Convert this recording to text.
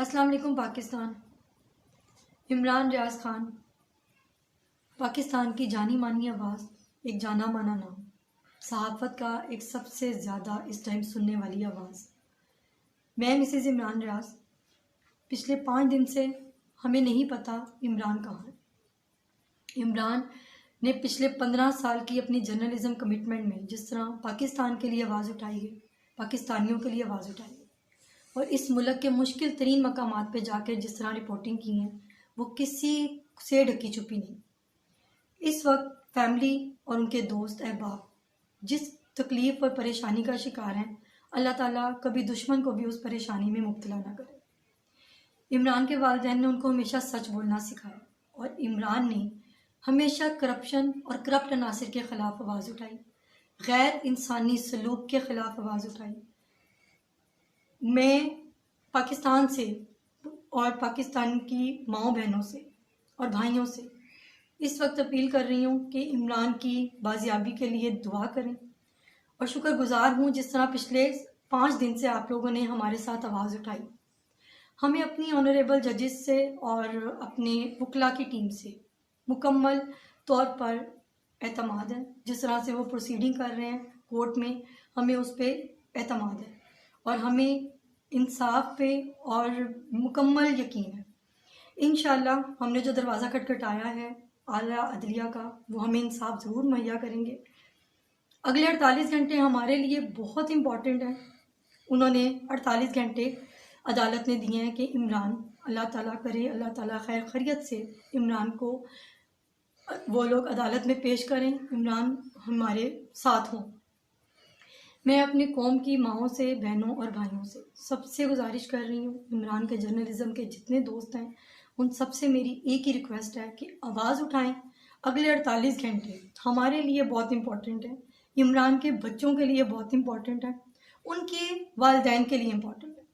السلام علیکم پاکستان۔ عمران ریاض خان پاکستان کی جانی مانی آواز، ایک جانا مانا نام، صحافت کا ایک سب سے زیادہ اس ٹائم سننے والی آواز۔ میں مسز عمران ریاض۔ پچھلے 5 دن سے ہمیں نہیں پتا عمران کہاں ہے۔ عمران نے پچھلے 15 سال کی اپنی جرنلزم کمٹمنٹ میں جس طرح پاکستان کے لیے آواز اٹھائی ہے، پاکستانیوں کے لیے آواز اٹھائی ہے، اور اس ملک کے مشکل ترین مقامات پہ جا کے جس طرح رپورٹنگ کی ہیں، وہ کسی سے ڈھکی چھپی نہیں۔ اس وقت فیملی اور ان کے دوست احباب جس تکلیف اور پریشانی کا شکار ہیں، اللہ تعالیٰ کبھی دشمن کو بھی اس پریشانی میں مبتلا نہ کرے۔ عمران کے والدین نے ان کو ہمیشہ سچ بولنا سکھایا، اور عمران نے ہمیشہ کرپشن اور کرپٹ عناصر کے خلاف آواز اٹھائی، غیر انسانی سلوک کے خلاف آواز اٹھائی۔ میں پاکستان سے اور پاکستان کی ماؤں بہنوں سے اور بھائیوں سے اس وقت اپیل کر رہی ہوں کہ عمران کی بازیابی کے لیے دعا کریں، اور شکر گزار ہوں جس طرح پچھلے 5 دن سے آپ لوگوں نے ہمارے ساتھ آواز اٹھائی۔ ہمیں اپنی آنریبل ججز سے اور اپنے وکلا کی ٹیم سے مکمل طور پر اعتماد ہے۔ جس طرح سے وہ پروسیڈنگ کر رہے ہیں کورٹ میں، ہمیں اس پہ اعتماد ہے، اور ہمیں انصاف پہ اور مکمل یقین ہے۔ انشاءاللہ ہم نے جو دروازہ کھٹکھٹایا ہے اعلیٰ عدلیہ کا، وہ ہمیں انصاف ضرور مہیا کریں گے۔ اگلے 48 گھنٹے ہمارے لیے بہت امپورٹنٹ ہیں۔ انہوں نے 48 گھنٹے عدالت نے دیے ہیں کہ عمران، اللہ تعالیٰ کرے، اللہ تعالیٰ خیر خیریت سے عمران کو وہ لوگ عدالت میں پیش کریں، عمران ہمارے ساتھ ہوں۔ میں اپنی قوم کی ماؤں سے، بہنوں اور بھائیوں سے سب سے گزارش کر رہی ہوں، عمران کے جرنلزم کے جتنے دوست ہیں ان سب سے میری ایک ہی ریکویسٹ ہے کہ آواز اٹھائیں۔ اگلے 48 گھنٹے ہمارے لیے بہت امپورٹنٹ ہیں، عمران کے بچوں کے لیے بہت امپورٹنٹ ہے، ان کے والدین کے لیے امپورٹنٹ ہے۔